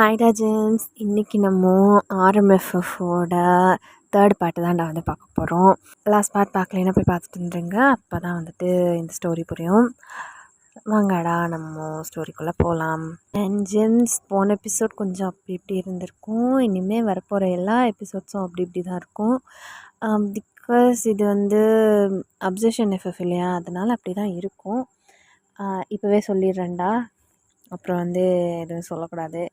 Hi Rajan's, இன்றைக்கி நம்ம ஆர்எம்எஃப்எஃபோட third part தான்டா வந்து பார்க்க போகிறோம். லாஸ்ட் பார்ட் பார்க்கலைன்னா போய் பார்த்துட்டு வந்துருங்க. அப்போ தான் வந்துட்டு இந்த ஸ்டோரி புரியும். வாங்கடா நம்ம ஸ்டோரிக்குள்ளே போகலாம். அண்ட் ஜெம்ஸ் போன எபிசோட் கொஞ்சம் அப்படி இப்படி இருந்திருக்கும். இனிமேல் வரப்போகிற எல்லா எபிசோட்ஸும் அப்படி இப்படி தான் இருக்கும். பிகாஸ் இது வந்து அப்சஷன் எஃப்எஃப் இல்லையா, அதனால் அப்படி தான் இருக்கும். இப்போவே சொல்லிடுறேன்டா, அப்புறம் வந்து எதுவும் சொல்லக்கூடாது.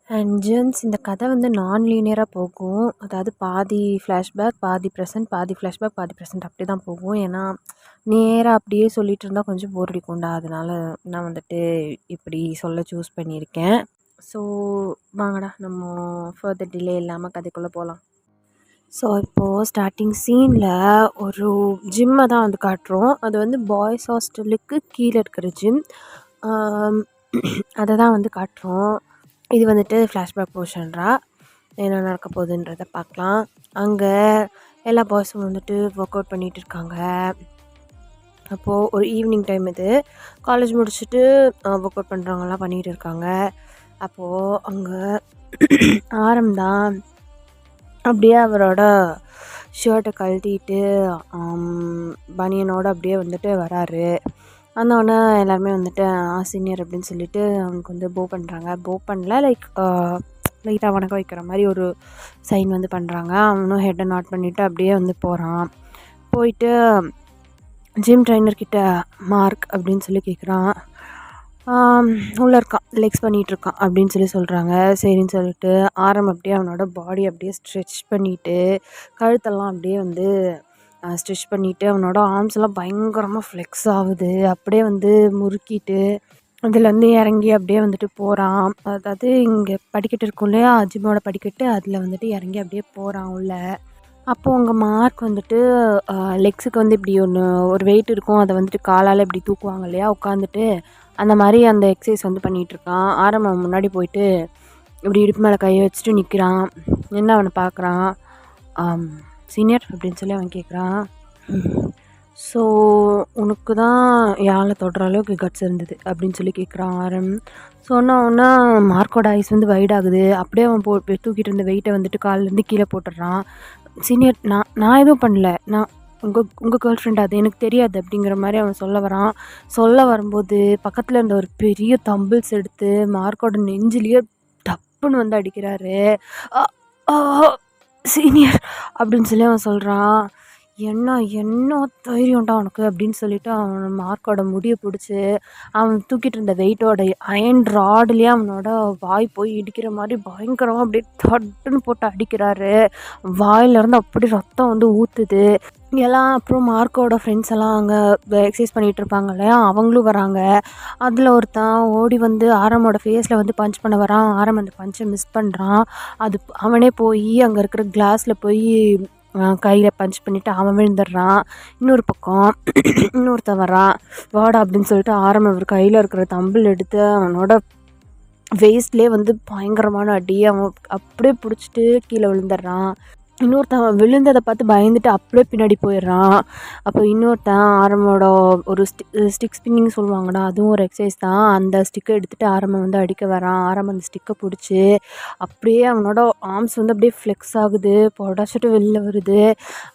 அண்ட் ஜெம்ஸ் இந்த கதை வந்து நான் லீனியராக போகும். அதாவது பாதி ஃப்ளாஷ்பேக், பாதி ப்ரெசன்ட், பாதி ஃப்ளாஷ்பேக், பாதி ப்ரெசன்ட் அப்படி தான் போகும். ஏன்னா நேராக அப்படியே சொல்லிகிட்டு இருந்தால் கொஞ்சம் போர் அடிக்கும்டா. அதனால் நான் வந்துட்டு இப்படி சொல்ல சூஸ் பண்ணியிருக்கேன். ஸோ வாங்கடா நம்ம ஃபர்தர் டிலே இல்லாமல் கதைக்குள்ளே போகலாம். ஸோ இப்போது ஸ்டார்டிங் சீனில் ஒரு ஜிம்மை தான் வந்து காட்டுறோம். அது வந்து பாய்ஸ் ஹாஸ்டலுக்கு கீழே இருக்கிற ஜிம். அதை தான் வந்து காட்டுறோம். இது வந்துட்டு ஃப்ளாஷ்பேக் போர்ஷன்ரா. என்ன நடக்க போகுதுன்றதை பார்க்கலாம். அங்கே எல்லா பாய்ஸும் வந்துட்டு ஒர்க் அவுட் பண்ணிகிட்டு இருக்காங்க. அப்போது ஒரு ஈவினிங் டைம், இது காலேஜ் முடிச்சுட்டு ஒர்க் அவுட் பண்ணுறவங்கலாம் பண்ணிகிட்டு இருக்காங்க. அப்போது அங்கே ஆரம்தான் அப்படியே அவரோட ஷர்ட்டை கழட்டிட்டு பனியனோடு அப்படியே வந்துட்டு வராரு. வந்தோடனே எல்லாருமே வந்துட்டு சீனியர் அப்படின்னு சொல்லிட்டு அவனுக்கு வந்து போ பண்ணுறாங்க. போ பண்ணல, லைட்டாக வணக்கம் வைக்கிற மாதிரி ஒரு சைன் வந்து பண்ணுறாங்க. அவனும் ஹெட்டை நாட் பண்ணிவிட்டு அப்படியே வந்து போகிறான். போயிட்டு ஜிம் ட்ரைனர்கிட்ட மார்க் அப்படின்னு சொல்லி கேட்குறான். உள்ளே இருக்கான், லெக்ஸ் பண்ணிகிட்ருக்கான் அப்படின்னு சொல்லி சொல்கிறாங்க. சரின்னு சொல்லிட்டு ஆரம் அப்படியே அவனோட பாடி அப்படியே ஸ்ட்ரெச் பண்ணிவிட்டு கழுத்தெல்லாம் அப்படியே வந்து ஸ்ட்ரெச் பண்ணிவிட்டு அவனோட ஆர்ம்ஸ்லாம் பயங்கரமாக ஃப்ளெக்ஸ் ஆகுது. அப்படியே வந்து முறுக்கிட்டு அதுலேருந்து இறங்கி அப்படியே வந்துட்டு போகிறான். அதாவது இங்கே படிக்கட்டு இருக்கும் இல்லையா, ஜிம்மோட படிக்கட்டு, அதில் வந்துட்டு இறங்கி அப்படியே போகிறான் உள்ளே. அப்போது அங்கே மார்க் வந்துட்டு லெக்ஸுக்கு வந்து இப்படி ஒரு வெயிட் இருக்கும், அதை வந்துட்டு காலால் இப்படி தூக்குவாங்க இல்லையா உட்காந்துட்டு, அந்த மாதிரி அந்த எக்ஸசைஸ் வந்து பண்ணிகிட்ருக்கான். ஆரம்பம் முன்னாடி போயிட்டு இப்படி இடுப்பு மேலே கையை வச்சுட்டு நிற்கிறான். என்ன அவனை பார்க்குறான். சீனியர் அப்படின்னு சொல்லி அவன் கேட்குறான். ஸோ உனக்கு தான் யாழை தொடுற அளவுக்கு கட்ஸ் இருந்தது அப்படின்னு சொல்லி கேட்குறான் ஆரம். சொன்னோன்னா மார்க்கோட ஐஸ் வந்து வைடாகுது. அப்படியே அவன் தூக்கிட்டு இருந்த வெயிட்டை வந்துட்டு காலிலேருந்து கீழே போட்டுடுறான். சீனியர், நான் எதுவும் பண்ணல, நான் உங்கள் கேர்ள் ஃப்ரெண்ட், அது எனக்கு தெரியாது அப்படிங்கிற மாதிரி அவன் சொல்ல வரும்போது பக்கத்தில் இருந்த ஒரு பெரிய தம்பிள்ஸ் எடுத்து மார்க்கோட நெஞ்சிலேயே டப்புன்னு வந்து அடிக்கிறாரு. சீனியர் அப்படின்னு சொல்லி அவன் சொல்கிறான். என்ன தைரியம்டா உனக்கு அப்படின்னு சொல்லிட்டு அவன் மார்க்கோட முடியை பிடிச்சி அவன் தூக்கிட்டு இருந்த வெயிட்டோட அயன் ராட்லேயே அவனோட வாய் போய் இடிக்கிற மாதிரி பயங்கரமாக அப்படியே தட்டுன்னு போட்டு அடிக்கிறாரு. வாயிலேருந்து அப்படி ரத்தம் வந்து ஊற்றுது எல்லாம். அப்புறம் மார்க்கோட ஃப்ரெண்ட்ஸ் எல்லாம் அங்கே எக்ஸசைஸ் பண்ணிகிட்டு இருப்பாங்க இல்லையா, அவங்களும் வராங்க. அதில் ஒருத்தன் ஓடி வந்து ஆரமோட ஃபேஸில் வந்து பஞ்ச் பண்ண வரான். ஆரம் அந்த பஞ்சை மிஸ் பண்ணுறான். அது அவனே போய் அங்கே இருக்கிற கிளாஸில் போய் கையில் பஞ்ச் பண்ணிவிட்டு அவன் விழுந்துடுறான். இன்னொரு பக்கம் இன்னொருத்தன் வரான். வாடா அப்படின்னு சொல்லிட்டு ஆரம் அவர் கையில் இருக்கிற தம்பிள் எடுத்து அவனோட வேஸ்ட்லேயே வந்து பயங்கரமான அடி. அவன் அப்படியே பிடிச்சிட்டு கீழே விழுந்துடுறான். இன்னொருத்தன் விழுந்ததை பார்த்து பயந்துட்டு அப்படியே பின்னாடி போயிடுறான். அப்போ இன்னொருத்தன் ஆரமோட ஒரு ஸ்டிக் ஸ்பின்னிங் சொல்லுவாங்கடா, அதுவும் ஒரு எக்ஸசைஸ் தான். அந்த ஸ்டிக்கை எடுத்துகிட்டு ஆரம்பம் வந்து அடிக்க வரான். ஆரம்பம் அந்த ஸ்டிக்கை பிடிச்சி அப்படியே அவனோட ஆர்ம்ஸ் வந்து அப்படியே ஃப்ளெக்ஸ் ஆகுது, புடச்சிட்டு வெளில வருது.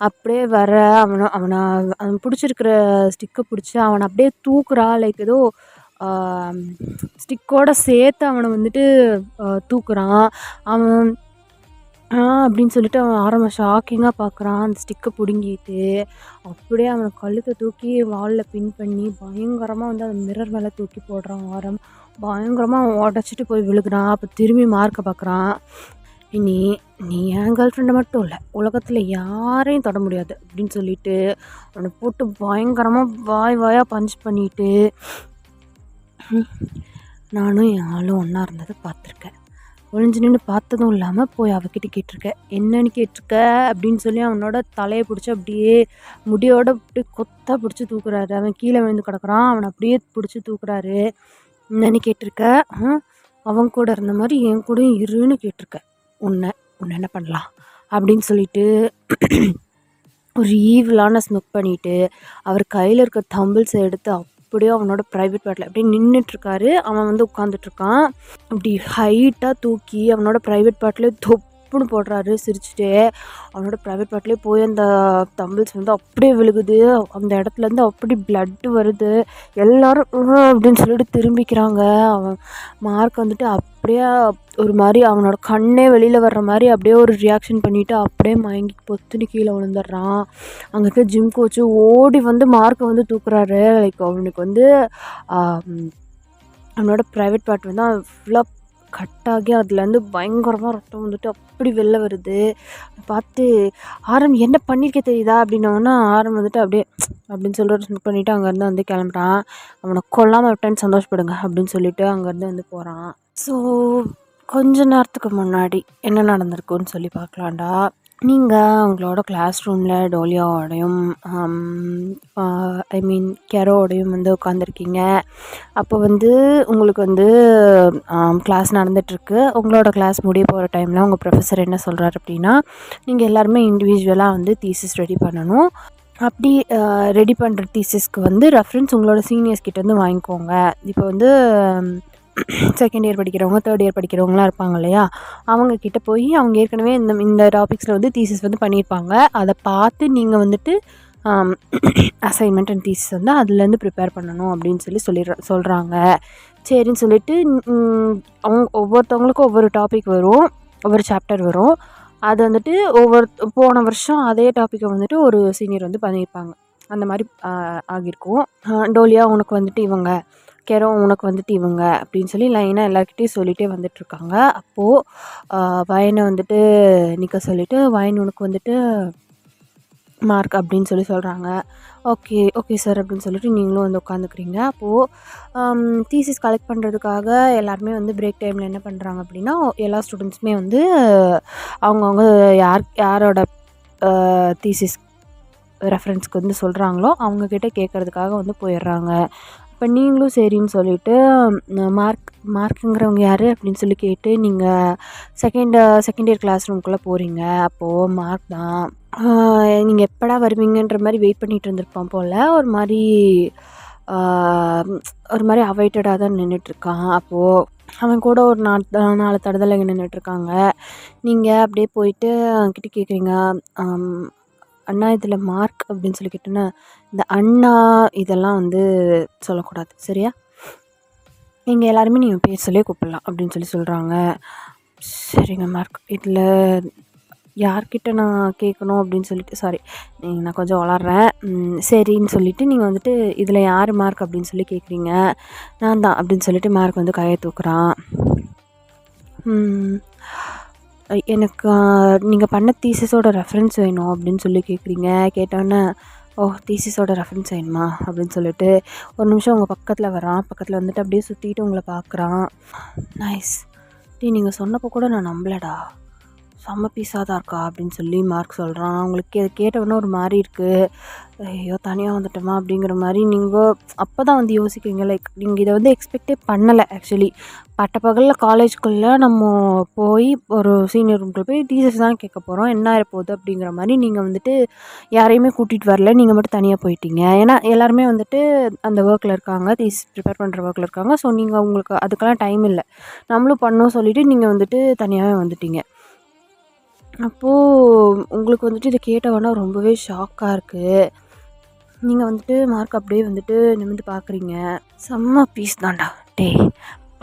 அப்படியே வர அவன் பிடிச்சிருக்கிற ஸ்டிக்கை பிடிச்சி அவனை அப்படியே தூக்குறா. லைக் ஏதோ ஸ்டிக்கோட சேர்த்து அவனை வந்துட்டு தூக்குறான். அவன் அப்படின்னு சொல்லிட்டு அவன் ஆரம்பம் ஷாக்கிங்காக பார்க்குறான். அந்த ஸ்டிக்கை பிடுங்கிட்டு அப்படியே அவனை கழுத்தை தூக்கி வாலில் பின் பண்ணி பயங்கரமாக வந்து அந்த மிரர் மேலே தூக்கி போடுறான். ஆரம் பயங்கரமாக அவன் உடச்சிட்டு போய் விழுகிறான். அப்போ திரும்பி மார்க்கை பார்க்குறான். நீ என் கேர்ள் ஃப்ரெண்டை மட்டும் இல்லை, உலகத்தில் யாரையும் தொட முடியாது அப்படின்னு சொல்லிட்டு அவனை போட்டு பயங்கரமாக வாயாக பஞ்ச் பண்ணிட்டு, நானும் என் ஆளும் ஒன்றா இருந்ததை பார்த்துருக்கேன், ஒளிஞ்சு நின்று பார்த்ததும் இல்லாமல் போய் அவகிட்ட கேட்டிருக்க, என்னன்னு கேட்டிருக்க அப்படின்னு சொல்லி அவனோட தலையை பிடிச்சி அப்படியே முடியோட அப்படியே கொத்தாக பிடிச்சி தூக்குறாரு. அவன் கீழே விழுந்து கிடக்குறான். அவனை அப்படியே பிடிச்சி தூக்குறாரு. என்னன்னு கேட்டிருக்க, அவன் கூட இருந்த மாதிரி என் கூடயும் இருன்னு கேட்டிருக்க, உன்னை என்ன பண்ணலாம் அப்படின்னு சொல்லிட்டு ஒரு ஈவிலான ஸ்மொக் பண்ணிவிட்டு அவர் கையில் இருக்க தம்பிள்ஸை எடுத்து அப்படியே அவனோட ப்ரைவேட் பார்ட்டில் அப்படியே நின்றுட்டுருக்காரு. அவன் வந்து உட்காந்துட்ருக்கான். அப்படி ஹைட்டாக தூக்கி அவனோட ப்ரைவேட் பார்ட்டில் தொப்புன்னு போடுறாரு சிரிச்சுட்டே. அவனோட ப்ரைவேட் பார்ட்லேயே போய் அந்த தம்பிள்ஸ் வந்து அப்படியே விழுகுது. அந்த இடத்துலேருந்து அப்படி பிளட்டு வருது. எல்லோரும் அப்படின்னு சொல்லிட்டு திரும்பிக்கிறாங்க. அவன் மார்க் வந்துட்டு அப்படியே ஒரு மாதிரி அவனோட கண்ணே வெளியில் வர்ற மாதிரி அப்படியே ஒரு ரியாக்ஷன் பண்ணிவிட்டு அப்படியே மயங்கி பொத்துன்னு கீழே விழுந்துடுறான். அங்கே இருக்க ஜிம் கோச்சு ஓடி வந்து மார்க்கை வந்து தூக்குறாரு. லைக் அவனுக்கு வந்து அவனோட ப்ரைவேட் பார்ட் வந்து ஃபுல்லாக கட்டாகி அதுலேருந்து பயங்கரமாக ரத்தம் வந்துட்டு அப்படி வெளில வருது. பார்த்து ஆரம் என்ன பண்ணியிருக்க தெரியுதா அப்படின்னோன்னா ஆரம் வந்துட்டு அப்படியே அப்படின்னு சொல்லிட்டு பண்ணிவிட்டு அங்கேருந்து வந்து கிளம்புறான். அவனை கொல்லாமல் விட்டேன்னு சந்தோஷப்படுங்க அப்படின்னு சொல்லிட்டு அங்கேருந்து வந்து போகிறான். ஸோ கொஞ்ச நேரத்துக்கு முன்னாடி என்ன நடந்திருக்குன்னு சொல்லி பார்க்கலாண்டா. நீங்கள் உங்களோட கிளாஸ் ரூமில் டோலியாவோடையும் கெரோடையும் வந்து உட்காந்துருக்கீங்க. அப்போ வந்து உங்களுக்கு வந்து கிளாஸ் நடந்துகிட்ருக்கு. உங்களோட கிளாஸ் முடிய போகிற டைமில் உங்கள் ப்ரொஃபஸர் என்ன சொல்கிறாரு அப்படின்னா, நீங்கள் எல்லாருமே இண்டிவிஜுவலாக வந்து தீசிஸ் ரெடி பண்ணணும். அப்படி ரெடி பண்ணுற தீசிஸ்க்கு வந்து ரெஃபரன்ஸ் உங்களோட சீனியர்ஸ் கிட்டேருந்து வாங்கிக்கோங்க. இப்போ வந்து செகண்ட் இயர் படிக்கிறவங்க, தேர்ட் இயர் படிக்கிறவங்களாம் இருப்பாங்க இல்லையா, அவங்கக்கிட்ட போய் அவங்க ஏற்கனவே இந்த டாபிக்ஸில் வந்து தீசிஸ் வந்து பண்ணியிருப்பாங்க. அதை பார்த்து நீங்கள் வந்துட்டு அசைன்மெண்ட் அண்ட் தீசிஸ் வந்து அதுலேருந்து ப்ரிப்பேர் பண்ணணும் அப்படின்னு சொல்கிறாங்க. சரின்னு சொல்லிட்டு அவங்க ஒவ்வொருத்தவங்களுக்கும் ஒவ்வொரு டாபிக் வரும், ஒவ்வொரு சாப்டர் வரும். அது வந்துட்டு போன வருஷம் அதே டாப்பிக்கை வந்துட்டு ஒரு சீனியர் வந்து பண்ணியிருப்பாங்க. அந்த மாதிரி ஆகியிருக்கும். டோலியா உனக்கு வந்துட்டு இவங்க, கெரோ உனக்கு வந்துட்டு இவங்க அப்படின்னு சொல்லி லைனாக எல்லாருக்கிட்டையும் சொல்லிகிட்டே வந்துட்டுருக்காங்க. அப்போது வயனை வந்துட்டு நிற்க சொல்லிவிட்டு வயன் உனக்கு வந்துட்டு மார்க் அப்படின்னு சொல்கிறாங்க. ஓகே சார் அப்படின்னு சொல்லிட்டு நீங்களும் வந்து உட்காந்துக்கிறீங்க. அப்போது தீசிஸ் கலெக்ட் பண்ணுறதுக்காக எல்லாருமே வந்து பிரேக் டைமில் என்ன பண்ணுறாங்க அப்படின்னா, எல்லா ஸ்டூடெண்ட்ஸுமே வந்து அவங்கவுங்க யாரோட தீசிஸ் ரெஃபரன்ஸ்க்கு வந்து சொல்கிறாங்களோ அவங்கக்கிட்ட கேட்குறதுக்காக வந்து போயிடுறாங்க. இப்போ நீங்களும் சரின்னு சொல்லிவிட்டு மார்க்குங்கிறவங்க யார் அப்படின்னு சொல்லி கேட்டு நீங்கள் செகண்ட் இயர் கிளாஸ் ரூம்குள்ளே போகிறீங்க. அப்போது மார்க் தான். நீங்கள் எப்படா வருவீங்கன்ற மாதிரி வெயிட் பண்ணிகிட்டு இருந்திருப்பான் போல். ஒரு மாதிரி அவைட்டடாக தான் நின்றுட்டுருக்கான். அப்போது அவன் கூட ஒரு 4 தடதலைங்க நின்றுட்டுருக்காங்க. நீங்கள் அப்படியே போயிட்டு அவன்கிட்ட கேட்குறீங்க, அண்ணா இதில் மார்க் அப்படின்னு சொல்லி கேட்டோன்னா, இந்த அண்ணா இதெல்லாம் வந்து சொல்லக்கூடாது சரியா, நீங்கள் எல்லாருமே நீங்கள் பேர் சொல்லி கூப்பிடலாம் அப்படின்னு சொல்கிறாங்க. சரிங்க மார்க், இதில் யார்கிட்ட நான் கேட்கணும் அப்படின்னு சொல்லிட்டு நான் கொஞ்சம் வளர்றேன். சரின்னு சொல்லிவிட்டு நீங்கள் வந்துட்டு இதில் யார் மார்க் அப்படின்னு சொல்லி கேட்குறீங்க. நான் தான் அப்படின்னு சொல்லிட்டு மார்க் வந்து கையை தூக்குறான். எனக்கு நீங்கள் பண்ண தீசிஸோட ரெஃபரன்ஸ் வேணும் அப்படின்னு சொல்லி கேட்குறீங்க. கேட்டோன்னே தீசிஸோட ரெஃபரன்ஸ் வேணுமா அப்படின்னு சொல்லிட்டு ஒரு நிமிஷம் உங்கள் பக்கத்தில் வரான். பக்கத்தில் வந்துட்டு அப்படியே சுற்றிட்டு உங்களை பார்க்குறான். நைஸ் நீங்கள் சொன்னப்போ கூட நான் நம்பலடா, செம்ம பீஸாக தான் இருக்கா அப்படின்னு சொல்லி மார்க் சொல்கிறான். அவங்களுக்கு கேட்டவுடனே ஒரு மாதிரி இருக்குது, ஐயோ தனியாக வந்துட்டோமா அப்படிங்கிற மாதிரி. நீங்கள் அப்போ தான் வந்து யோசிக்கிறீங்க, லைக் நீங்கள் இதை வந்து எக்ஸ்பெக்டே பண்ணலை. ஆக்சுவலி பட்டப்பகலில் காலேஜ்குள்ளே நம்ம போய் ஒரு சீனியர் ரூம்குள்ளே போய் டீச்சர்ஸ் தான் கேட்க போகிறோம், என்ன ஆகிடப்போகுது அப்படிங்கிற மாதிரி நீங்கள் வந்துட்டு யாரையுமே கூட்டிகிட்டு வரல, நீங்கள் மட்டும் தனியாக போயிட்டீங்க. ஏன்னா எல்லாருமே வந்துட்டு அந்த ஒர்க்கில் இருக்காங்க, தீஸ் ப்ரிப்பேர் பண்ணுற ஒர்க்கில் இருக்காங்க. ஸோ நீங்கள் உங்களுக்கு அதுக்கெல்லாம் டைம் இல்லை, நம்மளும் பண்ணோம் சொல்லிவிட்டு நீங்கள் வந்துட்டு தனியாகவே வந்துட்டீங்க. அப்போது உங்களுக்கு வந்துட்டு இதை கேட்டவொடனே ரொம்பவே ஷாக்காக இருக்குது. நீங்கள் வந்துட்டு மார்க் அப்படியே வந்துட்டு நிமிர்ந்து பார்க்குறீங்க. செம்ம பீஸ் தான்டா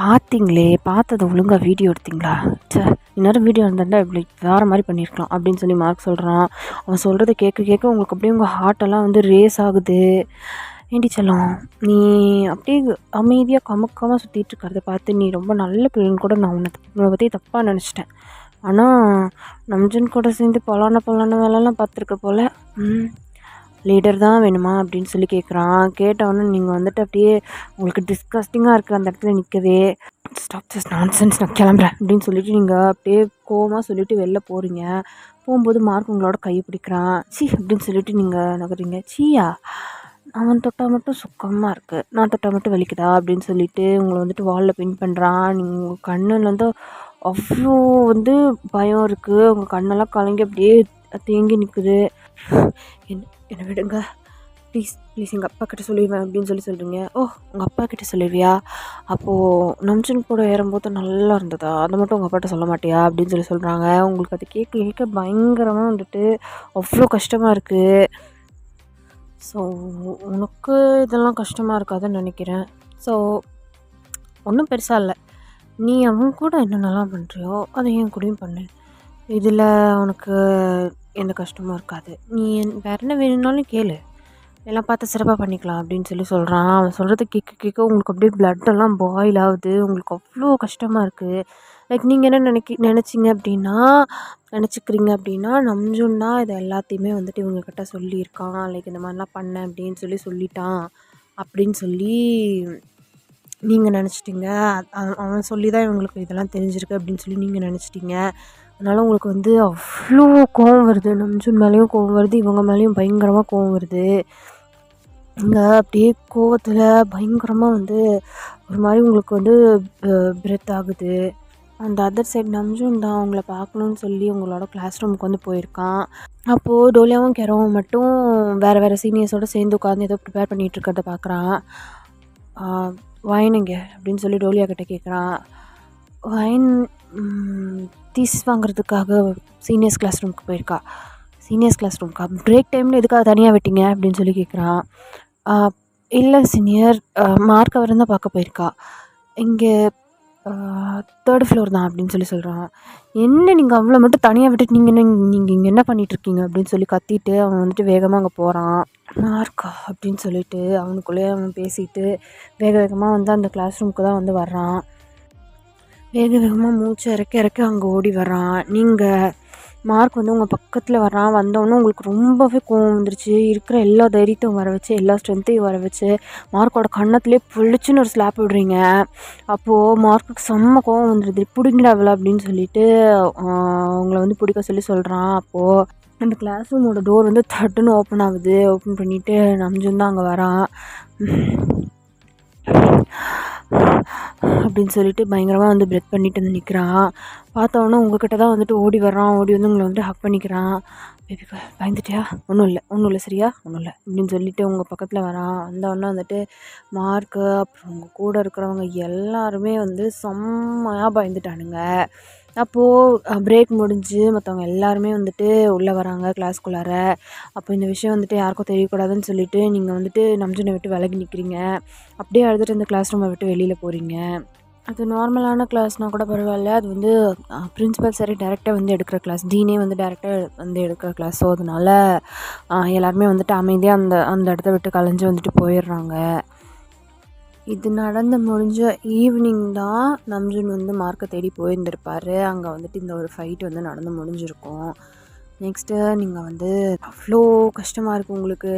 பார்த்தீங்களே, பார்த்ததை ஒழுங்காக வீடியோ எடுத்தீங்களா, சார் இன்னொரு வீடியோ இருந்தால் இப்படி வேறு மாதிரி பண்ணியிருக்கலாம் அப்படின்னு சொல்லி மார்க் சொல்கிறான். அவன் சொல்கிறத கேட்க உங்களுக்கு அப்படியே உங்கள் ஹார்ட்டெல்லாம் வந்து ரேஸ் ஆகுது. ஏண்டி செல்லம், நீ அப்படியே அமைதியாக கமுக்கமாக சுற்றிட்டு இருக்கிறத பார்த்து நீ ரொம்ப நல்ல பிள்ளைன்னு கூட நான் உன்னை பற்றி தப்பாக நினச்சிட்டேன். ஆனால் நம்ஜன் கூட சேர்ந்து பொலான வேலைலாம் பார்த்துருக்க போல். லீடர் தான் வேணுமா அப்படின்னு சொல்லி கேட்குறான். கேட்டவொடனே நீங்கள் வந்துட்டு அப்படியே உங்களுக்கு டிஸ்கஸ்டிங்காக இருக்குது அந்த இடத்துல நிற்கவே. ஸ்டாப் திஸ் நான்சென்ஸ், நான் கிளம்புறேன் அப்படின்னு சொல்லிட்டு நீங்கள் அப்படியே கோவமாக சொல்லிவிட்டு வெளில போகிறீங்க. போகும்போது மார்க் உங்களோட கையை பிடிக்கிறான். அப்படின்னு சொல்லிட்டு நீங்கள் நகர்றீங்க. அவன் தொட்டால் மட்டும் சுக்கமாக இருக்குது, நான் தொட்டால் மட்டும் வலிக்குதா அப்படின்னு சொல்லிட்டு உங்களை வந்துட்டு வாலில் பின் பண்ணுறான். நீங்கள் உங்கள் கண்ணில் வந்து அவ்வளோ வந்து பயம் இருக்குது, உங்கள் கண்ணெல்லாம் கலங்கி அப்படியே தேங்கி நிற்குது. என்னை விடுங்க ப்ளீஸ் ப்ளீஸ் எங்கள் அப்பா கிட்ட சொல்லிடுவேன் அப்படின்னு சொல்கிறீங்க. ஓ, உங்கள் அப்பா கிட்ட சொல்லிடுவியா? அப்போது நம்ஜன் கூட ஏறும்போது நல்லா இருந்ததா, அதை மட்டும் உங்கள் அப்பாட்ட சொல்ல மாட்டியா அப்படின்னு சொல்கிறாங்க. உங்களுக்கு அது கேட்க கேட்க பயங்கரமாக வந்துட்டு அவ்வளோ கஷ்டமாக இருக்குது. ஸோ உனக்கு இதெல்லாம் கஷ்டமாக இருக்காதுன்னு நினைக்கிறேன். ஸோ ஒன்றும் பெருசாக இல்லை, நீ அவன் கூட என்னென்னலாம் பண்ணுறியோ அதை என் கூடயும் பண்ணு. இதில் உனக்கு எந்த கஷ்டமும் இருக்காது. நீ வேறு என்ன வேணும்னாலும் கேளு, எல்லாம் பார்த்து சிறப்பாக பண்ணிக்கலாம் அப்படின்னு சொல்கிறான். அவன் சொல்கிறது கேட்க கேட்க உங்களுக்கு அப்படியே பிளட்டெல்லாம் பாயில் ஆகுது. உங்களுக்கு அவ்வளோ கஷ்டமாக இருக்குது. லைக் நீங்கள் என்ன நினச்சிக்கிறீங்க அப்படின்னா நம்ஜுன் தான் இதை எல்லாத்தையுமே வந்துட்டு இவங்கக்கிட்ட சொல்லியிருக்கான். லைக் இந்த மாதிரிலாம் பண்ணேன் அப்படின்னு சொல்லிட்டான் அப்படின்னு நீங்கள் நினச்சிட்டிங்க. அவன் சொல்லி தான் இவங்களுக்கு இதெல்லாம் தெரிஞ்சிருக்கு அப்படின்னு நீங்கள் நினச்சிட்டிங்க. அதனால் உங்களுக்கு வந்து அவ்வளோ கோவம் வருது. நம்ஜுன் மேலேயும் கோவம் வருது, இவங்க மேலேயும் பயங்கரமாக கோவம் வருது. இங்கே அப்படியே கோவத்தில் பயங்கரமாக வந்து ஒரு மாதிரி உங்களுக்கு வந்து பிரெத் ஆகுது. அந்த அதர் சைட் நம்ஜுன் தான் அவங்கள பார்க்கணுன்னு சொல்லி உங்களோட கிளாஸ் ரூமுக்கு வந்து போயிருக்கான். அப்போது டோலியாவும் கெரோவும் மட்டும் வேறு சீனியர்ஸோடு சேர்ந்து உட்காந்து ஏதோ ப்ரிப்பேர் பண்ணிகிட்டு இருக்கிறத பார்க்குறான். வைன் எங்கே அப்படின்னு சொல்லி டோலியா கிட்டே கேட்குறான். வைன் தீஸ் வாங்குறதுக்காக சீனியர்ஸ் கிளாஸ் ரூமுக்கு போயிருக்கா. Seniors class ரூமுக்கா? பிரேக் டைமில் எதுக்காக தனியாக விட்டீங்க அப்படின்னு சொல்லி கேட்குறான். இல்லை சீனியர், மார்க் அவர் தான் பார்க்க போயிருக்கா. இங்கே 3rd ஃப்ளோர் தான் அப்படின்னு சொல்கிறான். என்ன நீங்கள் அவ்வளோ மட்டும் தனியாக விட்டுட்டு நீங்கள் இங்கே என்ன பண்ணிகிட்ருக்கீங்க அப்படின்னு சொல்லி கத்திட்டு அவன் வந்துட்டு வேகமாக அங்கே போகிறான். மார்க்கா அப்படின்னு சொல்லிட்டு அவனுக்குள்ளேயே அவன் பேசிட்டு வேகமாக வந்து அந்த கிளாஸ் ரூமுக்கு தான் வந்து வர்றான். வேகமாக மூச்சு இறக்க அங்கே ஓடி வர்றான். நீங்கள் மார்க் வந்து உங்கள் பக்கத்தில் வர்றான். வந்தோடனே உங்களுக்கு ரொம்பவே கோவம் வந்துருச்சு. இருக்கிற எல்லா தைரியத்தையும் வர வச்சு, எல்லா ஸ்ட்ரென்த்தையும் வர வச்சு மார்க்கோட கன்னத்துலேயே புளிச்சுன்னு ஒரு ஸ்லாப் விடுறீங்க. அப்போது மார்க்குக்கு செம்ம கோவம் வந்துடுது. பிடிங்கடா அவளை அப்படின்னு சொல்லிட்டு அவங்கள வந்து பிடிக்க சொல்கிறான். அப்போது அந்த கிளாஸ் ரூமோட டோர் வந்து தட்டுன்னு ஓப்பன் ஆகுது. ஓப்பன் பண்ணிவிட்டு நம்ஜுன் தான் அங்கே வரான். அப்படின்னு சொல்லிட்டு பயங்கரமாக வந்து பிரெத் பண்ணிட்டு வந்து நிற்கிறான். பார்த்தோன்னே உங்ககிட்ட தான் வந்துட்டு ஓடி வர்றான். ஓடி வந்து உங்களை வந்துட்டு ஹக் பண்ணிக்கிறான். பேபிக்கு பயந்துட்டியா? ஒன்றும் இல்லை சரியா, ஒன்றும் இல்லை அப்படின்னு சொல்லிட்டு உங்கள் பக்கத்தில் வரான். வந்தோடனே வந்துட்டு மார்க்கு அப்புறம் உங்கள் கூட இருக்கிறவங்க எல்லாருமே வந்து செம்மையாக பயந்துட்டானுங்க. அப்போது பிரேக் முடிஞ்சு மற்றவங்க எல்லாருமே வந்துட்டு உள்ளே வராங்க கிளாஸ்குள்ளார. அப்போ இந்த விஷயம் வந்துட்டு யாருக்கும் தெரியக்கூடாதுன்னு சொல்லிட்டு நீங்கள் வந்துட்டு நம்ஜனை விட்டு விலகி நிற்கிறீங்க. அப்படியே அழுதுட்டு இந்த கிளாஸ் ரூமை விட்டு வெளியில் போகிறீங்க. அது நார்மலான கிளாஸ்னால் கூட பரவாயில்ல, அது வந்து பிரின்சிபல் சார் டேரெக்டாக வந்து எடுக்கிற கிளாஸ், டீனே வந்து டேரெக்டாக வந்து எடுக்கிற கிளாஸ். ஸோ அதனால் எல்லாருமே வந்துட்டு அமைதியாக அந்த இடத்த விட்டு கலைஞ்சு வந்துட்டு போயிடுறாங்க. இது நடந்து முடிஞ்ச ஈவினிங் தான் நம்ஜுன் வந்து மார்க்கை தேடி போயிருந்திருப்பார். அங்கே வந்துட்டு இந்த ஒரு ஃபைட் வந்து நடந்து முடிஞ்சிருக்கும். நெக்ஸ்ட்டு நீங்கள் வந்து அவ்வளோ கஷ்டமாக இருக்குது உங்களுக்கு.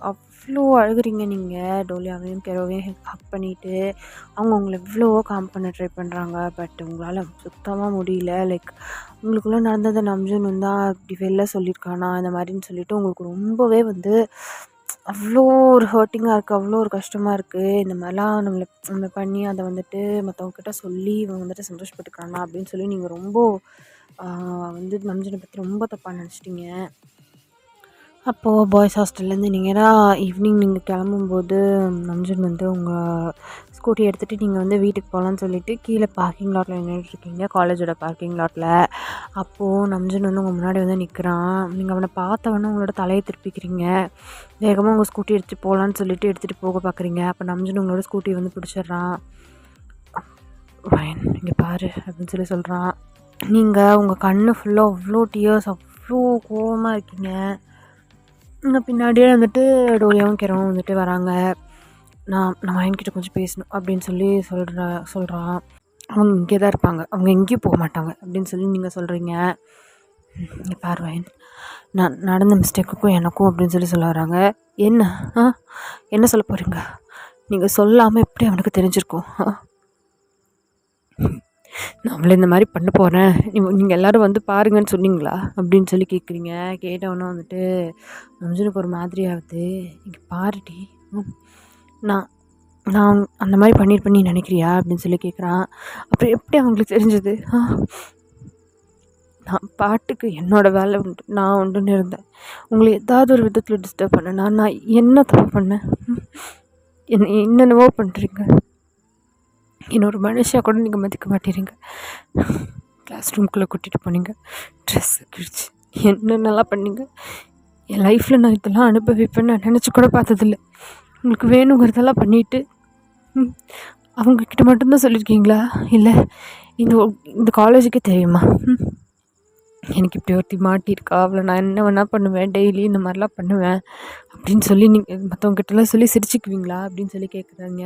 அவ்வளோ அழுகுறீங்க நீங்கள். டோலியாவையும் கெரோவையும் ஹக் பண்ணிவிட்டு அவங்க உங்களை எவ்வளவோ காம் பண்ண ட்ரை பண்ணுறாங்க. பட் உங்களால் சுத்தமாக முடியல. லைக் உங்களுக்குள்ளே நடந்ததை நம்ஜுன் வந்து இப்படி வெளில சொல்லியிருக்கானா இந்த மாதிரின்னு சொல்லிட்டு உங்களுக்கு ரொம்பவே வந்து அவ்வளோ ஒரு ஹர்ட்டிங்காக இருக்குது, அவ்வளோ ஒரு கஷ்டமாக இருக்குது. இந்த மாதிரிலாம் நம்ம பண்ணி அதை வந்துட்டு மற்றவங்கக்கிட்ட சொல்லி இவன் வந்துட்டு சந்தோஷப்பட்டுக்கிறானா அப்படின்னு சொல்லி நீங்கள் ரொம்ப வந்து நம்ஜனை பற்றி ரொம்ப தப்பாக நினச்சிட்டிங்க. அப்போது பாய்ஸ் ஹாஸ்டல்லேருந்து ஈவினிங் நீங்கள் கிளம்பும்போது நம்ஜன் வந்து உங்கள் ஸ்கூட்டி எடுத்துகிட்டு நீங்கள் வந்து வீட்டுக்கு போகலான்னு சொல்லிவிட்டு கீழே பார்க்கிங் லாட்டில் நின்றுட்டுருக்கீங்க, காலேஜோட பார்க்கிங் லாட்டில். அப்போது நம்ஜன் வந்து உங்கள் முன்னாடி வந்து நிற்கிறான். நீங்கள் அவனை பார்த்தவொடனே உங்களோட தலையை திருப்பிக்கிறீங்க. வேகமாக உங்கள் ஸ்கூட்டி எடுத்துகிட்டு போகலான்னு சொல்லிட்டு எடுத்துகிட்டு போக பார்க்குறீங்க. அப்போ நம்ஜன் உங்களோட ஸ்கூட்டி வந்து பிடிச்சிட்றான். வயன் இங்கே பாரு அப்படின்னு சொல்கிறான். நீங்கள் உங்கள் கண்ணு ஃபுல்லாக அவ்வளோ டியர்ஸ், அவ்வளோ கோவமாக இருக்கீங்க. இங்கே பின்னாடியே வந்துட்டு டோலியாவும் கெரோவும் வந்துட்டு வராங்க. நான் வயன்கிட்ட கொஞ்சம் பேசணும் அப்படின்னு சொல்கிறான். அவங்க இங்கே தான் இருப்பாங்க, அவங்க எங்கேயும் போக மாட்டாங்க அப்படின்னு சொல்லி நீங்கள் சொல்கிறீங்க. இங்கே பாரு வயன், நான் நடந்த மிஸ்டேக்குக்கும் எனக்கும் அப்படின்னு சொல்ல வராங்க. என்ன சொல்ல போகிறீங்க? நீங்கள் சொல்லாமல் எப்படி அவனுக்கு தெரிஞ்சிருக்கும்? நான் அவளை இந்த மாதிரி பண்ண போகிறேன், நீங்கள் எல்லோரும் வந்து பாருங்கன்னு சொன்னீங்களா அப்படின்னு சொல்லி கேட்குறீங்க. கேட்டவொன்னே வந்துட்டு நம்ஜனுக்கு ஒரு மாதிரி ஆகுது. இங்கே பாருடி, நான் அந்த மாதிரி பண்ணியிருப்பேன் நீ நினைக்கிறியா அப்படின்னு சொல்லி கேட்குறான். அப்புறம் எப்படி அவங்களுக்கு தெரிஞ்சது? நான் பாட்டுக்கு என்னோடய வேலை உண்டு, நான் உண்டுன்னு இருந்தேன். உங்களை ஏதாவது ஒரு விதத்தில் டிஸ்டர்ப் பண்ணேன்னா நான் என்ன தப்பு பண்ணேன்? என்னை என்னென்னவோ பண்ணுறீங்க. இன்னொரு மனுஷா கூட நீங்கள் மதிக்க மாட்டேறீங்க. கிளாஸ் ரூம்குள்ளே கூட்டிகிட்டு போனீங்க, ட்ரெஸ்ஸு கிழிச்சு என்னென்னலாம் பண்ணீங்க. என் லைஃப்பில் நான் இதெல்லாம் அனுபவிப்பேன்னு நான் நினச்சி கூட பார்த்ததில்ல. உங்களுக்கு வேணுங்கிறதெல்லாம் பண்ணிவிட்டு அவங்கக்கிட்ட மட்டும்தான் சொல்லியிருக்கீங்களா? இல்லை இந்த காலேஜுக்கே தெரியுமா? எனக்கு இப்படி ஒருத்தி மாட்டியிருக்கா, அவளை நான் என்ன வேணால் பண்ணுவேன், டெய்லி இந்த மாதிரிலாம் பண்ணுவேன் அப்படின்னு சொல்லி நீங்கள் மற்றவங்ககிட்டலாம் சொல்லி சிரிச்சுக்குவீங்களா அப்படின்னு சொல்லி கேட்குறாங்க.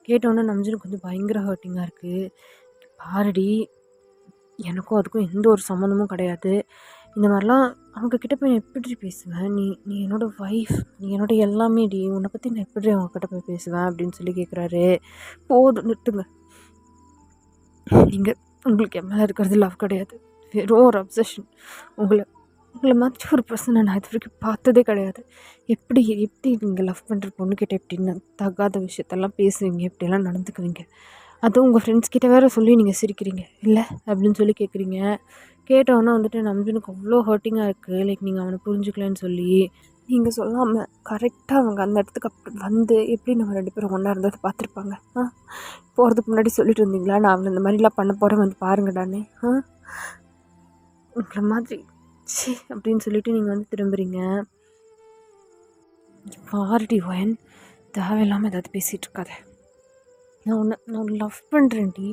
கேட்டோன்னே நம்ஜனுக்கு வந்து பயங்கர ஹர்ட்டிங்காக இருக்குது. பாருடி, எனக்கும் அதுக்கும் எந்த ஒரு சம்மந்தமும் கிடையாது. இந்த மாதிரிலாம் அவங்கக்கிட்ட போய் நான் எப்படி பேசுவேன்? நீ என்னோடய ஒய்ஃப், நீ என்னோடய எல்லாமே டி, உன்னை பற்றி நான் எப்படி அவங்கக்கிட்ட போய் பேசுவேன் அப்படின்னு சொல்லி கேட்குறாரு. போதும், நிறுத்துங்க. நீங்கள் உங்களுக்கு என் மேலே இருக்கிறது லவ் கிடையாது, வெறும் ஒரு அப்சஷன். உங்களை மாதிரி ஒரு பர்சனை நான் இது வரைக்கும் பார்த்ததே கிடையாது. எப்படி நீங்கள் லவ் பண்ணுற பொண்ணுக்கிட்ட எப்படின்னு தகாத விஷயத்தெல்லாம் பேசுவீங்க, எப்படியெல்லாம் நடந்துக்குவீங்க? அதுவும் உங்கள் ஃப்ரெண்ட்ஸ் கிட்ட வேறு சொல்லி நீங்கள் சிரிக்கிறீங்க இல்லை அப்படின்னு சொல்லி கேட்குறீங்க. கேட்டவொன்னே வந்துட்டு நம்ஜனுக்கு அவ்வளோ ஹர்ட்டிங்காக இருக்குது. லைக் நீங்கள் அவனை புரிஞ்சுக்கலன்னு சொல்லி நீங்கள் சொல்லாமல் கரெக்டாக அவங்க அந்த இடத்துக்கு அப்படி வந்து எப்படி நம்ம 2 பேரும் ஒன்றா இருந்ததை பார்த்துருப்பாங்க. போகிறதுக்கு முன்னாடி சொல்லிட்டு இருந்தீங்களா, நான் அவனை இந்த மாதிரிலாம் பண்ண போகிறேன், வந்து பாருங்கடானே. உங்களை மாதிரி சி அப்படின்னு சொல்லிட்டு நீங்கள் வந்து திரும்புகிறீங்க. பாருடி ஒயன், தேவையில்லாமல் ஏதாவது பேசிகிட்டு இருக்காத. நான் லவ் பண்ணுறேன்டி,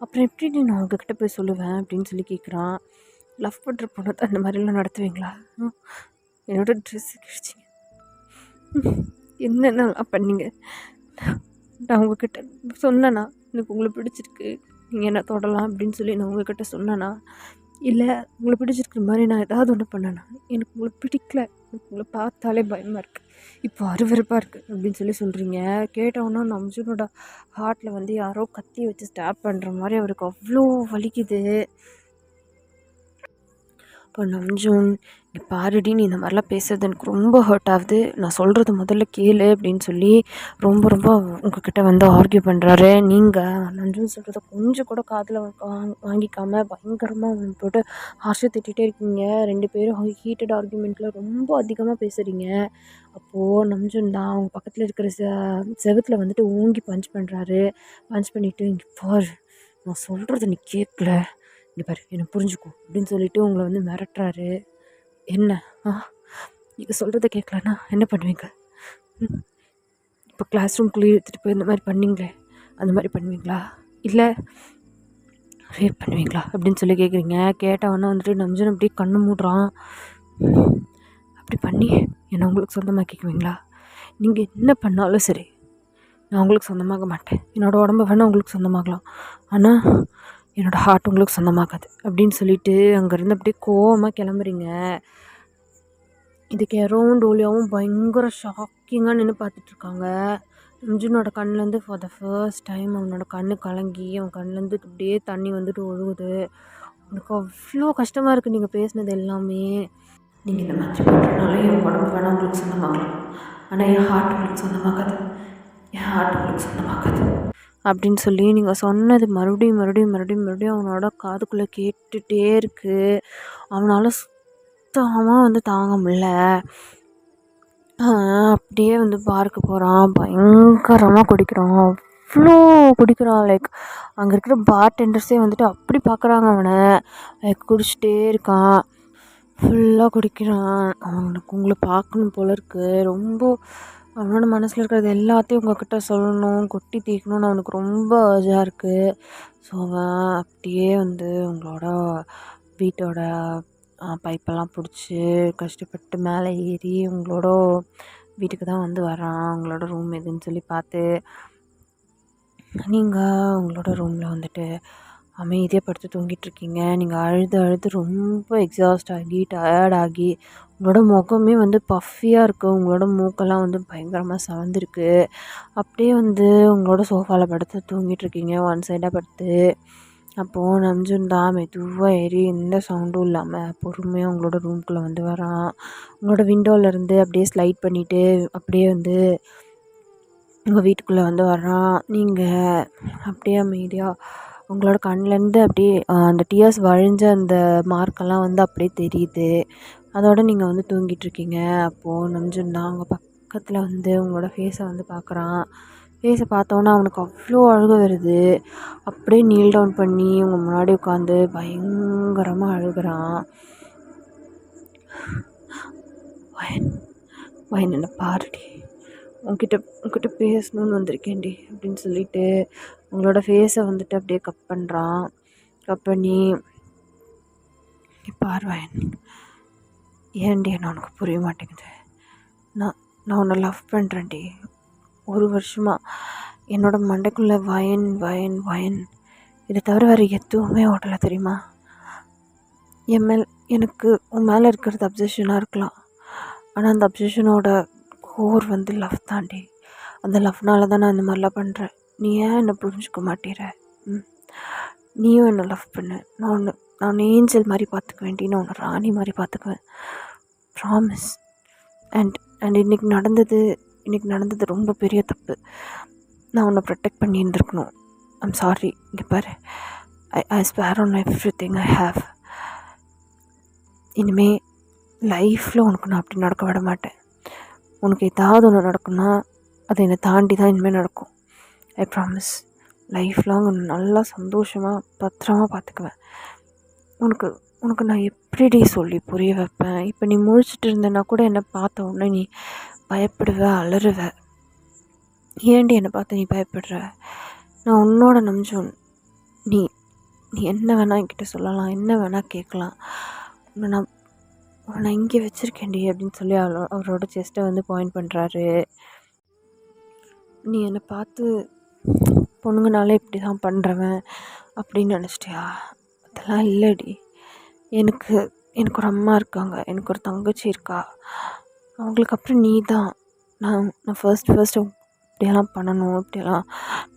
அப்புறம் எப்படி நான் உங்ககிட்ட போய் சொல்லுவேன் அப்படின்னு சொல்லி கேட்குறான். லவ் பண்ணுற பொண்ணை தான் இந்த மாதிரிலாம் நடத்துவீங்களா? என்னோடய ட்ரெஸ்ஸு கிழிச்சிங்க, என்னென்னலாம் பண்ணீங்க. நான் உங்ககிட்ட சொன்னேன்னா எனக்கு உங்களை பிடிச்சிருக்கு, நீங்கள் என்ன தொடலாம் அப்படின்னு சொல்லி நான் உங்ககிட்ட சொன்னேன்னா, இல்லை உங்களை பிடிச்சிருக்கிற மாதிரி நான் ஏதாவது ஒன்று பண்ணேன்னா, எனக்கு உங்களை பிடிக்கல, எனக்கு உங்களை பார்த்தாலே பயமாக இருக்குது, இப்போ அருவருப்பாக இருக்குது அப்படின்னு சொல்லி சொல்கிறீங்க. கேட்டோன்னா நம்ஜனோட ஹார்ட்டில் வந்து யாரோ கத்தி வச்சு ஸ்டாப் பண்ணுற மாதிரி அவருக்கு அவ்வளோ வலிக்குது. இப்போ நம்ஜன், நீ பாருடி, நீ இந்த மாதிரிலாம் பேசுறது எனக்கு ரொம்ப ஹர்ட் ஆகுது, நான் சொல்கிறது முதல்ல கேளு அப்படின்னு சொல்லி ரொம்ப ரொம்ப உங்ககிட்ட வந்து ஆர்கியூ பண்ணுறாரு. நீங்கள் நம்ஜன் சொல்கிறத கொஞ்சம் கூட காதில் வாங்கிக்காமல் பயங்கரமாக போட்டு ஹார்ஷாக திட்டிகிட்டே இருக்கீங்க. 2 பேரும் ஹீட்டட் ஆர்கியூமெண்ட்டில் ரொம்ப அதிகமாக பேசுகிறீங்க. அப்போது நம்ஜன் தான் அவங்க பக்கத்தில் இருக்கிற செவுத்தில் வந்துட்டு ஓங்கி பஞ்ச் பண்ணுறாரு. பஞ்ச் பண்ணிவிட்டு, இங்கே பாரு, நான் சொல்கிறத நீ கேட்கல, இங்கே பாரு, என்னை புரிஞ்சுக்கோ அப்படின்னு சொல்லிட்டு உங்களை வந்து மிரட்டுறாரு. என்ன நீங்கள் சொல்கிறத கேட்கலன்னா என்ன பண்ணுவீங்க? இப்போ கிளாஸ் ரூம்குள்ளே எடுத்துகிட்டு போய் இந்த மாதிரி பண்ணிங்களே, அந்த மாதிரி பண்ணுவீங்களா, இல்லை ரேப் பண்ணுவீங்களா அப்படின்னு சொல்லி கேட்குறீங்க. கேட்டவொன்னே வந்துட்டு நம்ஜன் அப்படியே கண்ணு மூடுறான். அப்படி பண்ணி என்னை உங்களுக்கு சொந்தமாக்கிக்குவீங்களா? நீங்கள் என்ன பண்ணாலும் சரி, நான் உங்களுக்கு சொந்தமாக மாட்டேன். என்னோடய உடம்பு வேணால் உங்களுக்கு சொந்தமாகலாம், ஆனால் என்னோடய ஹார்ட் உங்களுக்கு சொந்தமாகாது அப்படின்னு சொல்லிட்டு அங்கேருந்து அப்படியே கோவமாக கிளம்புறீங்க. இதுக்கு அரௌண்ட் ஓலியாவும் பயங்கர ஷாக்கிங்காக நின்று பார்த்துட்ருக்காங்க. நம்ஜனோட கண்ணிலேருந்து ஃபார் த ஃபர்ஸ்ட் டைம் அவனோட கண்ணு கலங்கி அவன் கண்ணிலேருந்து அப்படியே தண்ணி வந்துட்டு ஒழுகுது. எனக்கு அவ்வளோ கஷ்டமாக இருக்குது நீங்கள் பேசினது எல்லாமே. நீங்கள் இந்த மாதிரி பண்ணுறதுனால என் உடம்பு வேணால் உங்களுக்கு சொந்தமாகலாம், ஆனால் என் ஹார்ட் உங்களுக்கு சொந்தமாகாது, என் ஹார்ட் உங்களுக்கு சொந்தமாகாது அப்படின்னு சொல்லி நீங்கள் சொன்னது மறுபடியும் மறுபடியும் மறுபடியும் மறுபடியும் அவனோட காதுக்குள்ளே கேட்டுகிட்டே இருக்குது. அவனால் சுத்தமாக வந்து தாங்க முடியல. அப்படியே வந்து பார்க்க போகிறான், பயங்கரமாக குடிக்கிறான், அவ்வளோ குடிக்கிறான். லைக் அங்கே இருக்கிற பார் டெண்டர்ஸே வந்துட்டு அப்படி பார்க்குறாங்க அவனை. லைக் குடிச்சிட்டே இருக்கான், ஃபுல்லாக குடிக்கிறான். அவனுக்கு உங்களை பார்க்கணும் போல இருக்குது. ரொம்ப அவனோட மனசில் இருக்கிறது எல்லாத்தையும் உங்கள்கிட்ட சொல்லணும், கொட்டி தீர்க்கணும்னு அவனுக்கு ரொம்ப அர்ஜாக இருக்குது. ஸோ அவன் அப்படியே வந்து உங்களோட வீட்டோட பைப்பெல்லாம் பிடிச்சி கஷ்டப்பட்டு மேலே ஏறி உங்களோட வீட்டுக்கு தான் வந்து வரான். உங்களோட ரூம் எதுன்னு சொல்லி பார்த்து நீங்கள் உங்களோட ரூமில் வந்துட்டு அமைதியாக படுத்து தூங்கிட்டுருக்கீங்க. நீங்கள் அழுது அழுது ரொம்ப எக்ஸாஸ்ட் ஆகி டயர்ட் ஆகி உங்களோட முகமே வந்து பஃபியாக இருக்குது. உங்களோட மூக்கெல்லாம் வந்து பயங்கரமாக செவந்திருக்கு. அப்படியே வந்து உங்களோட சோஃபாவில் படுத்து தூங்கிட்டுருக்கீங்க, ஒன் சைடாக படுத்து. அப்போது நம்ஜன் தான் மெதுவாக ஏறி எந்த சவுண்டும் இல்லாமல் பொறுமையாக உங்களோட ரூம்குள்ளே வந்து வரான். உங்களோட விண்டோவிலேருந்து அப்படியே ஸ்லைட் பண்ணிவிட்டு அப்படியே வந்து உங்கள் வீட்டுக்குள்ளே வந்து வரான். நீங்கள் அப்படியே அமைதியாக உங்களோட கண்லேருந்து அப்படியே அந்த டியர்ஸ் வழிஞ்ச அந்த மார்க்கெல்லாம் வந்து அப்படியே தெரியுது. அதோட நீங்கள் வந்து தூங்கிட்டுருக்கீங்க. அப்போது நம்ஜுன் தான் அவங்க பக்கத்தில் வந்து உங்களோட ஃபேஸை வந்து பார்க்குறான். ஃபேஸை பார்த்தோன்னே அவனுக்கு அவ்வளோ அழுகை வருது. அப்படியே நீல் டவுன் பண்ணி உங்கள் முன்னாடி உட்காந்து பயங்கரமாக அழுகிறான். வயன் வயன் என்னை பாருடி, உங்ககிட்ட பேசணுன்னு வந்திருக்கேன்டி அப்படின்னு சொல்லிட்டு உங்களோட ஃபேஸை வந்துட்டு அப்படியே கப் பண்ணுறான். கப் பண்ணி பார் வயன், ஏன்டி என்ன உனக்கு புரிய மாட்டேங்குது. நான் உன்னை லவ் பண்ணுறேன்டி. ஒரு வருஷமாக என்னோட மண்டைக்குள்ளே வயன் வயன் வயன் இதை தவிர வேறு எதுவுமே ஓடலை தெரியுமா. எனக்கு உன் மேலே இருக்கிறது அப்சஷனாக இருக்கலாம், ஆனால் அந்த அப்சஷனோட கோர் வந்து லவ் தாண்டி. அந்த லவ்னால தான் நான் இந்த மாதிரிலாம் பண்ணுறேன். நீ ஏன் என்னை புரிஞ்சுக்க மாட்டேற? நீயும் என்னை லவ் பண்ணு. நான் ஏஞ்சல் மாதிரி பார்த்துக்குவேன்டி, நான் உன்னை ராணி மாதிரி பார்த்துக்குவேன், ப்ராமிஸ். அண்ட் இன்றைக்கி நடந்தது ரொம்ப பெரிய தப்பு. நான் உன்னை ப்ரொடெக்ட் பண்ணி இருந்திருக்கணும். I'm sorry. இங்கே பாரு, I swear on everything I have. இனிமேல் லைஃப்பில் உனக்கு நான் அப்படி நடக்க விட மாட்டேன். உனக்கு ஏதாவது ஒன்று நடக்குன்னா அது என்னை தாண்டி தான் இனிமேல் நடக்கும். I promise. லைஃப் லாங் ஒன்று நல்லா சந்தோஷமாக பத்திரமா பார்த்துக்குவேன். உனக்கு நான் எப்படி சொல்லி புரிய வைப்பேன்? இப்போ நீ முழிச்சிட்டு இருந்தேன்னா கூட என்னை பார்த்த உடனே நீ பயப்படுவ, அலறுவ. ஏன்டி என்னை பார்த்து நீ பயப்படுற? நான் உன்னோட நம்ஜுன். நீ என்ன வேணால் என்கிட்ட சொல்லலாம், என்ன வேணால் கேட்கலாம். நான் இங்கே வச்சுருக்கேன்டி அப்படின்னு சொல்லி அவரோட செஸ்ட்டை வந்து பாயிண்ட் பண்ணுறாரு. நீ என்னை பார்த்து பொண்ணுங்கனாலே இப்படி தான் பண்ணுறவன் அப்படின்னு நினச்சிட்டியா? அதெல்லாம் இல்லைடி. எனக்கு ஒரு அம்மா இருக்காங்க, எனக்கு ஒரு தங்கச்சி இருக்கா. அவங்களுக்கு அப்புறம் நீ தான். நான் ஃபர்ஸ்ட் இப்படியெல்லாம் பண்ணணும், இப்படியெல்லாம்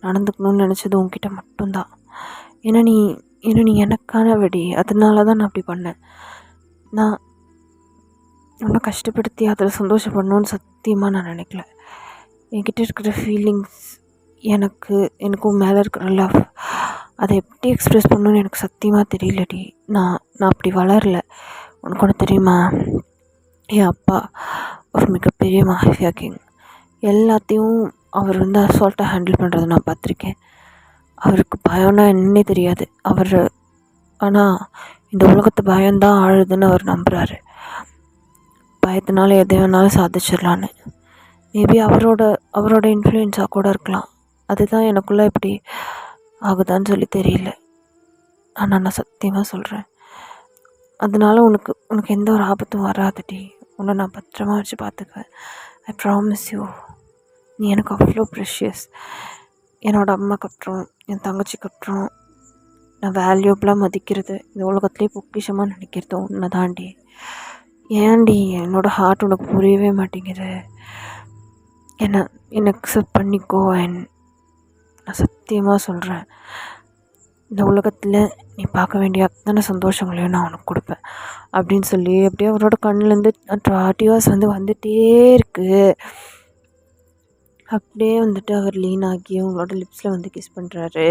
நடந்துக்கணும்னு நினச்சது உன்கிட்ட மட்டும்தான். ஏன்னா நீ எனக்கான வெடி. அதனால தான் நான் அப்படி பண்ணேன். நான் உன்னை கஷ்டப்படுத்தி அதில் சந்தோஷப்படணும்னு சத்தியமாக நான் நினைக்கல. என்கிட்ட இருக்கிற ஃபீலிங்ஸ், எனக்கும் மேலே இருக்கிற லவ், அதை எப்படி எக்ஸ்ப்ரெஸ் பண்ணணும்னு எனக்கு சத்தியமாக தெரியலடி. நான் அப்படி வளரல. உனக்கு ஒன்று தெரியுமா? என் அப்பா ஒரு மிகப்பெரிய மாஃபியா கிங். எல்லாத்தையும் அவர் வந்து அசால்ட்டாக ஹேண்டில் பண்ணுறதை நான் பார்த்துருக்கேன். அவருக்கு பயம்னா என்னன்னே தெரியாது. ஆனால் இந்த உலகத்து பயம்தான் ஆழுதுன்னு அவர் நம்புகிறாரு. பயத்தினால எதை வேணாலும் சாதிச்சிடலான்னு. மேபி அவரோட இன்ஃப்ளூயன்ஸாக கூட இருக்கலாம். அதுதான் எனக்குள்ளே இப்படி ஆகுதான்னு சொல்லி தெரியல. ஆனால் நான் சத்தியமாக சொல்கிறேன், அதனால உனக்கு எந்த ஒரு ஆபத்தும் வராதுடி. உன்னை நான் பத்திரமா வச்சு பார்த்துக்குவேன். I promise you. நீ எனக்கு அவ்வளோ ப்ரெஷியஸ். என்னோடய அம்மாக்கு அப்புறம், என் தங்கச்சிக்கு அப்புறம் நான் வேல்யூபிளாக மதிக்கிறது, இந்த உலகத்துலேயே பொக்கிஷமாக நினைக்கிறது உன்னை தாண்டி. ஏன்டி என்னோடய ஹார்ட் உனக்கு புரியவே மாட்டேங்குது? என்னை அக்செப்ட் பண்ணிக்கோ. நான் சத்தியமாக சொல்கிறேன், இந்த உலகத்தில் நீ பார்க்க வேண்டிய அத்தனை சந்தோஷங்களையும் நான் உனக்கு கொடுப்பேன் அப்படின்னு சொல்லி அப்படியே அவரோட கண்ணிலேருந்து டியர்ஸ் வந்து வந்துகிட்டே இருக்குது. அப்படியே வந்துட்டு அவர் லீன் ஆகி அவங்களோட லிப்ஸில் வந்து கிஸ் பண்ணுறாரு.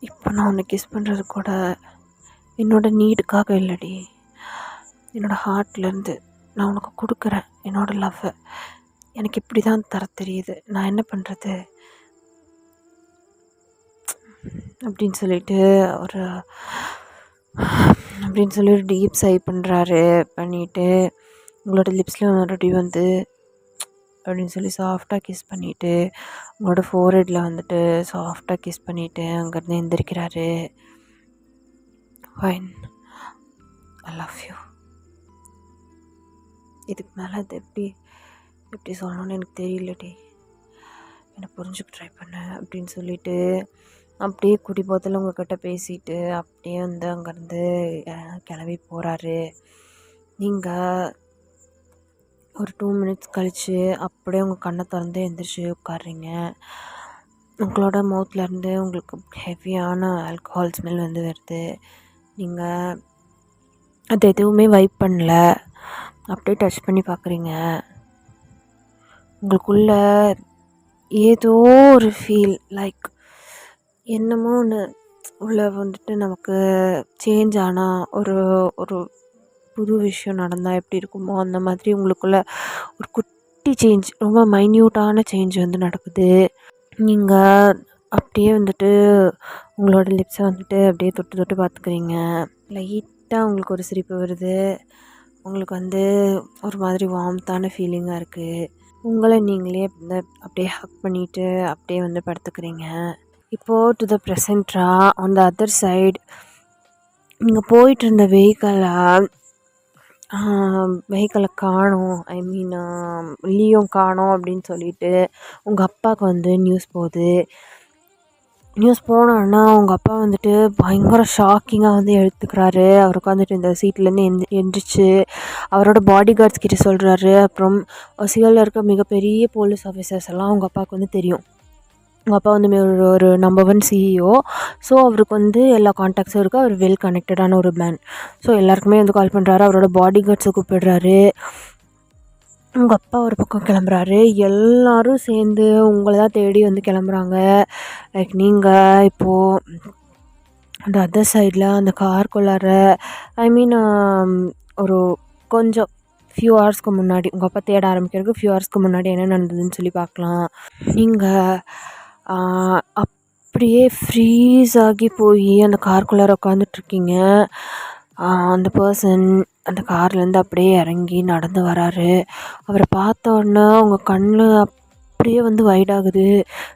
இப்போ நான் உன்னை கிஸ் பண்ணுறது கூட என்னோட நீடுக்காக இல்லடி, என்னோடய ஹார்ட்லேருந்து நான் உனக்கு கொடுக்குறேன் என்னோடய லவ்வை. எனக்கு இப்படி தான் தர தெரியுது, நான் என்ன பண்ணுறது அப்படின்னு சொல்லிட்டு ஒரு டீப் சை பண்ணுறாரு. பண்ணிவிட்டு உங்களோட லிப்ஸில் மறுபடியும் வந்து அப்படின்னு சொல்லி சாஃப்டாக கிஸ் பண்ணிவிட்டு உங்களோட ஃபோர்ஹெட்டில் வந்துட்டு சாஃப்டாக கிஸ் பண்ணிவிட்டு அங்கேருந்து எந்திரிக்கிறாரு. Fine, I love you. இதுக்கு மேலே அது எப்படி சொல்லணும்னு எனக்கு தெரியலடி. என்னை புரிஞ்சுக்க ட்ரை பண்ண அப்படின்னு சொல்லிட்டு அப்படியே குடிபோத்தில் உங்கள்கிட்ட பேசிட்டு அப்படியே வந்து அங்கேருந்து கிளம்பி போகிறாரு. நீங்கள் ஒரு 2 மினிட்ஸ் கழித்து அப்படியே உங்கள் கண்ணை திறந்து எந்திரிச்சு உட்காடுறீங்க. உங்களோட மவுத்லேருந்து உங்களுக்கு ஹெவியான ஆல்கஹால் ஸ்மெல் வந்து வருது. நீங்கள் அது எதுவுமே வைப் பண்ணல, அப்படியே டச் பண்ணி பார்க்குறீங்க. உங்களுக்குள்ள ஏதோ ஒரு ஃபீல் லைக் என்னமோ ஒன்று உள்ள வந்துட்டு நமக்கு சேஞ்ச் ஆனால் ஒரு ஒரு புது விஷயம் நடந்தால் எப்படி இருக்குமோ அந்த மாதிரி உங்களுக்குள்ள ஒரு குட்டி சேஞ்ச், ரொம்ப மைன்யூட்டான சேஞ்ச் வந்து நடக்குது. நீங்கள் அப்படியே வந்துட்டு உங்களோட லிப்ஸை வந்துட்டு அப்படியே தொட்டு தொட்டு பார்த்துக்கிறீங்க. லைட்டாக உங்களுக்கு ஒரு சிரிப்பு வருது. உங்களுக்கு வந்து ஒரு மாதிரி வார்ம்த்தான ஃபீலிங்காக இருக்குது. உங்களை நீங்களே வந்து அப்படியே ஹக் பண்ணிவிட்டு அப்படியே வந்து படுத்துக்கிறீங்க. இப்போது டு த ப்ரெசென்ட்ரா ஆன் த அதர் சைடு நீங்கள் போயிட்டு இருந்த வெஹிக்கிளை காணோம், ஐ மீன் லியோ காணோம் அப்படின்னு சொல்லிட்டு உங்கள் அப்பாவுக்கு வந்து நியூஸ் போகுது. நியூஸ் போனோன்னா உங்கள் அப்பா வந்துட்டு பயங்கர ஷாக்கிங்காக வந்து எடுத்துக்கிறாரு. அவர் உட்காந்துட்டு இந்த சீட்லேருந்து எந்திரிச்சு அவரோட பாடி கார்ட்ஸ் கிட்ட சொல்கிறாரு. அப்புறம் சிஎல்ல இருக்க மிகப்பெரிய போலீஸ் ஆஃபீஸர்ஸ் எல்லாம் உங்கள் அப்பாவுக்கு வந்து தெரியும். உங்கள் அப்பா வந்து ஒரு நம்பர் 1 சிஇஓ. ஸோ அவருக்கு வந்து எல்லா கான்டாக்ட்ஸும் இருக்குது. அவர் வெல் கனெக்டடான ஒரு மேன். ஸோ எல்லாருக்குமே வந்து கால் பண்ணுறாரு. அவரோட பாடி கார்ட்ஸை கூப்பிடுறாரு. உங்கள் அப்பா ஒரு பக்கம் கிளம்புறாரு. எல்லோரும் சேர்ந்து உங்களை தான் தேடி வந்து கிளம்புறாங்க. லைக் நீங்கள் இப்போது அந்த அதர் சைடில் அந்த கார்க்குள்ளார ஐ மீன் ஒரு கொஞ்சம் ஃபியூ ஹவர்ஸ்க்கு முன்னாடி உங்கள் அப்பா தேட ஆரம்பிக்கிறதுக்கு ஃபியூ ஹவர்ஸ்க்கு முன்னாடி என்ன நடந்ததுன்னு சொல்லி பார்க்கலாம். நீங்கள் அப்படியே ஃப்ரீஸ் ஆகி போய் அந்த கார்க்குள்ளார உட்காந்துட்ருக்கீங்க. அந்த பர்சன் அந்த கார்லேருந்து அப்படியே இறங்கி நடந்து வராரு. அவரை பார்த்த உடனே உங்கள் கண் அப்படியே வந்து வைடாகுது.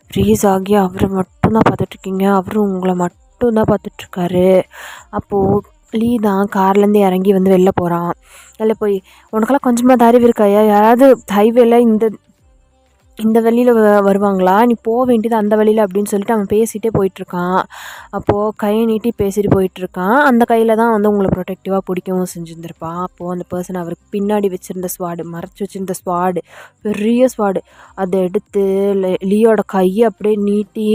ஃப்ரீஸ் ஆகி அவரை மட்டும்தான் பார்த்துட்ருக்கீங்க. அவரும் உங்களை மட்டும்தான் பார்த்துட்ருக்காரு. அப்போது லீ தான் கார்லேருந்து இறங்கி வந்து வெளில போகிறான். வெளில போய், உனக்கெல்லாம் கொஞ்சமாக அறிவு இருக்காயா? யாராவது ஹைவேல இந்த வழியில் வருவாங்களா? நீ போக வேண்டியது அந்த வழியில் அப்படின்னு சொல்லிட்டு அவன் பேசிகிட்டே போயிட்டுருக்கான். அப்போது கையை நீட்டி பேசிட்டு போயிட்டுருக்கான். அந்த கையில் தான் வந்து உங்களை ப்ரொடெக்டிவாக பிடிக்கவும் செஞ்சுருந்துருப்பான். அப்போது அந்த பர்சன் அவருக்கு பின்னாடி வச்சுருந்த ஸ்வாடு, மறைச்சி வச்சுருந்த ஸ்வாடு, பெரிய ஸ்வாடு, அதை எடுத்து லியோட கையை அப்படியே நீட்டி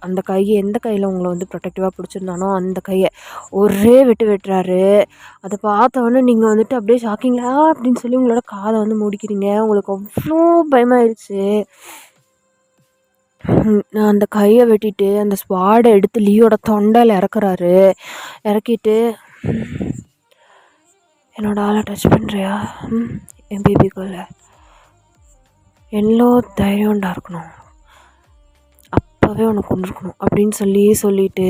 அந்த கையை எந்த கையில் உங்களை வந்து ப்ரொடெக்டிவாக பிடிச்சிருந்தானோ அந்த கையை ஒரே வெட்டுறாரு. அதை பார்த்த உடனே நீங்கள் வந்துட்டு அப்படியே ஷாக்கிங்களா அப்படின்னு சொல்லி உங்களோட காதை வந்து மூடிக்கிறீங்க. உங்களுக்கு அவ்வளோ பயமாயிருச்சு. அந்த கையை வெட்டிட்டு அந்த ஸ்வாடை எடுத்து லியோட தொண்டையில் இறக்குறாரு. இறக்கிட்டு, என்னோட ஆளை டச் பண்ணுறியா? என் பேபிக்குள்ள எல்லோ தைரியம்டா இருக்கணும், அப்போவே உனக்கு கொண்டு இருக்கணும் அப்படின்னு சொல்லிட்டு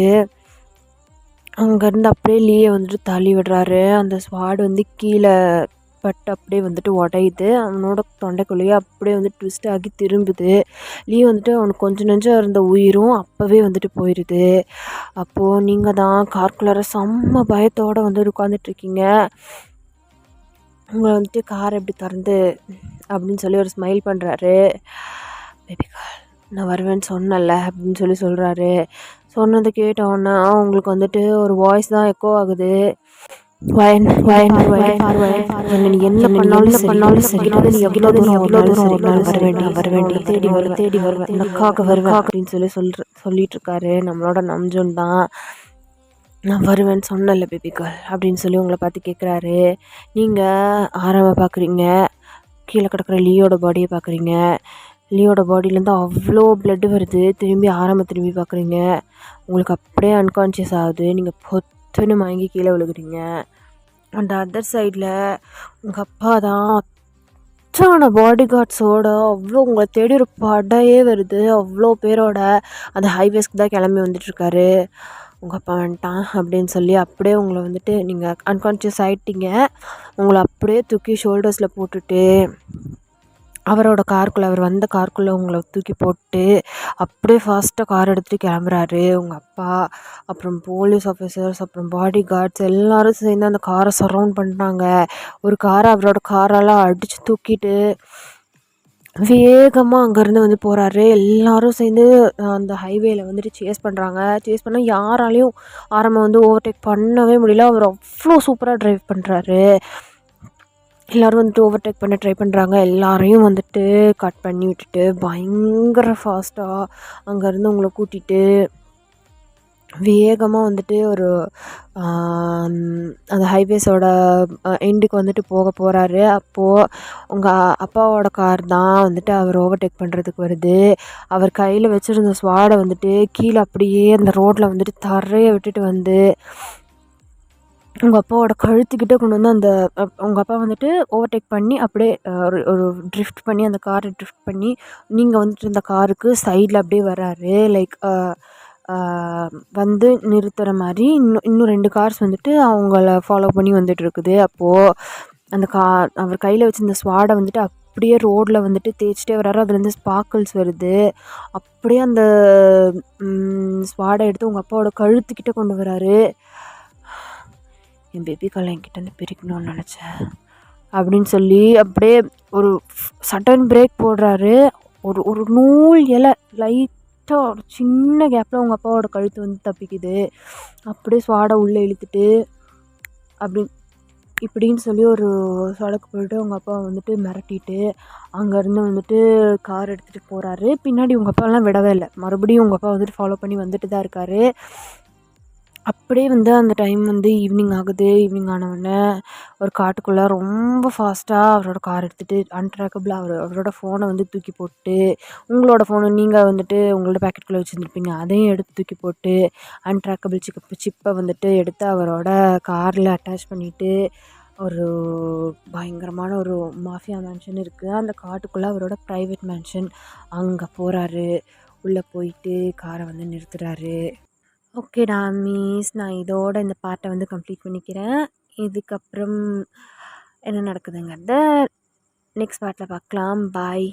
அங்கேருந்து அப்படியே லீயை வந்துட்டு தள்ளி விடுறாரு. அந்த ஸ்வாடு வந்து கீழே பட்டு அப்படியே வந்துட்டு உடையுது. அவனோட தொண்டைக்குள்ளேயே அப்படியே வந்து ட்விஸ்ட் ஆகி திரும்புது. லீ வந்துட்டு அவனுக்கு கொஞ்சம் நெஞ்சம் இருந்த உயிரும் அப்போவே வந்துட்டு போயிடுது. அப்போது நீங்கள் தான் கார்க்குள்ளார செம்ம பயத்தோடு வந்து உட்காந்துட்ருக்கீங்க. உங்களை வந்துட்டு கார் எப்படி திறந்து அப்படின்னு சொல்லி ஒரு ஸ்மைல் பண்ணுறாரு. பேபி கார், நான் வருவேன்னு சொன்னல அப்படின்னு சொல்கிறாரு. சொன்னதை கேட்டோன்னா உங்களுக்கு வந்துட்டு ஒரு வாய்ஸ் தான் எக்கோ ஆகுது. என்ன பண்ணாலும் சரி, நீ எவ்வளோ தூரம் வர வேண்டிய தேடி வருவேன் எனக்காக வருவேன் அப்படின்னு சொல்லிட்டு இருக்காரு நம்மளோட நம்ஜுன் தான். நான் வருவேன்னு சொன்னல பேபிகள் அப்படின்னு சொல்லி உங்களை பார்த்து கேட்குறாரு. நீங்கள் ஆரம்ப பார்க்குறீங்க, கீழே கிடக்கிற லியோட பாடியை பார்க்குறீங்க. லியோட பாடியிலேருந்து அவ்வளோ பிளட்டு வருது. திரும்பி பார்க்குறீங்க. உங்களுக்கு அப்படியே அன்கான்ஷியஸ் ஆகுது. நீங்கள் பொத்துன்னு மயங்கி கீழே விழுகுறீங்க. அந்த அதர் சைடில் உங்கள் அப்பா தான் அத்தனை பாடி கார்ட்ஸோட அவ்வளோ உங்களை தேடி ஒரு படையே வருது. அவ்வளோ பேரோட அந்த ஹைவேஸ்க்கு தான் கிளம்பி வந்துட்டுருக்காரு. உங்கள் அப்பா வந்துட்டான் அப்படின்னு சொல்லி அப்படியே உங்களை வந்துட்டு நீங்கள் அன்கான்ஷியஸ் ஆகிட்டீங்க. உங்களை அப்படியே தூக்கி ஷோல்டர்ஸில் போட்டுட்டு அவரோட காருக்குள்ளே, அவர் வந்த காருக்குள்ளே உங்களை தூக்கி போட்டு அப்படியே ஃபாஸ்ட்டாக கார் எடுத்துகிட்டு கிளம்புறாரு உங்கள் அப்பா. அப்புறம் போலீஸ் ஆஃபீஸர்ஸ், அப்புறம் பாடி கார்ட்ஸ் எல்லோரும் சேர்ந்து அந்த காரை சரவுண்ட் பண்ணிட்டாங்க. ஒரு காரை அவரோட காரெல்லாம் அடித்து தூக்கிட்டு வேகமாக அங்கேருந்து வந்து போகிறாரு. எல்லோரும் சேர்ந்து அந்த ஹைவேயில் வந்துட்டு சேஸ் பண்ணுறாங்க. சேஸ் பண்ணால் யாராலையும் ஆரம்பம் வந்து ஓவர்டேக் பண்ணவே முடியல. அவர் அவ்வளோ சூப்பராக ட்ரைவ் பண்ணுறாரு. எல்லோரும் வந்துட்டு ஓவர்டேக் பண்ண ட்ரை பண்ணுறாங்க. எல்லாரையும் வந்துட்டு கட் பண்ணி விட்டுட்டு பயங்கர ஃபாஸ்ட்டாக அங்கேருந்து உங்களை கூட்டிகிட்டு வேகமாக வந்துட்டு ஒரு அந்த ஹைவேஸோட எண்டுக்கு வந்துட்டு போகிறாரு. அப்போது உங்கள் அப்பாவோட கார் தான் வந்துட்டு அவர் ஓவர்டேக் பண்ணுறதுக்கு வருது. அவர் கையில் வச்சுருந்த ஸ்வாடை வந்துட்டு கீழே அப்படியே அந்த ரோட்டில் வந்துட்டு தரைய விட்டுட்டு வந்து உங்கள் அப்பாவோட கழுத்துக்கிட்டே கொண்டு வந்து அந்த உங்கள் அப்பா வந்துட்டு ஓவர்டேக் பண்ணி அப்படியே ஒரு ஒரு ட்ரிஃப்ட் பண்ணி அந்த காரை ட்ரிஃப்ட் பண்ணி நீங்கள் வந்துட்டு இருந்த காருக்கு சைடில் அப்படியே வராரு. லைக் வந்து நிறுத்துகிற மாதிரி இன்னும் 2 கார்ஸ் வந்துட்டு அவங்கள ஃபாலோ பண்ணி வந்துட்டுருக்குது. அப்போது அந்த அவர் கையில் வச்சுருந்த ஸ்வாடை வந்துட்டு அப்படியே ரோடில் வந்துட்டு தேய்ச்சிட்டே வர்றாரு. அதுலேருந்து ஸ்பார்க்கிள்ஸ் வருது. அப்படியே அந்த ஸ்வாடை எடுத்து உங்கள் அப்பாவோட கழுத்துக்கிட்டே கொண்டு வராரு. என் பேபி காலை என்கிட்டேருந்து பிரிக்கணும்னு நினச்சேன் அப்படின்னு சொல்லி அப்படியே ஒரு சடன் பிரேக் போடுறாரு. ஒரு நூல் இலை லைட்டாக ஒரு சின்ன கேப்பில் உங்கள் அப்பாவோட கழுத்து வந்து தப்பிக்குது. அப்படியே ஸ்வாடை உள்ளே இழுத்துட்டு இப்படின்னு சொல்லி ஒரு சொடக்கு போட்டு உங்கள் அப்பா வந்துட்டு மிரட்டிட்டு அங்கேருந்து வந்துட்டு கார் எடுத்துகிட்டு போகிறாரு. பின்னாடி உங்கள் அப்பாலாம் விடவே இல்லை. மறுபடியும் உங்கள் அப்பா வந்துட்டு ஃபாலோ பண்ணி வந்துட்டு தான் இருக்கார். அப்படியே வந்து அந்த டைம் வந்து ஈவினிங் ஆகுது. ஈவினிங் ஆனவுடனே ஒரு காட்டுக்குள்ளே ரொம்ப ஃபாஸ்ட்டாக அவரோட கார் எடுத்துகிட்டு அன்ட்ராக்கபிளாக அவரோட ஃபோனை வந்து தூக்கி போட்டு, உங்களோட ஃபோனை நீங்கள் வந்துட்டு உங்களோட பேக்கெட்டுக்குள்ளே வச்சுருந்துருப்பீங்க, அதையும் எடுத்து தூக்கி போட்டு அன்ட்ராக்கபிள் சிப்பை வந்துட்டு எடுத்து அவரோட காரில் அட்டாச் பண்ணிவிட்டு ஒரு பயங்கரமான ஒரு மாஃபியா மேன்ஷன் இருக்குது அந்த காட்டுக்குள்ளே, அவரோட ப்ரைவேட் மேன்ஷன். அங்கே போகிறாரு. உள்ளே போயிட்டு காரை வந்து நிறுத்துகிறாரு. ஓகேடா மீஸ், நான் இதோட இந்த பார்ட்டை வந்து கம்ப்ளீட் பண்ணிக்கிறேன். இதுக்கப்புறம் என்ன நடக்குதுங்கிறத நெக்ஸ்ட் பார்ட்டில் பார்க்கலாம். பாய்.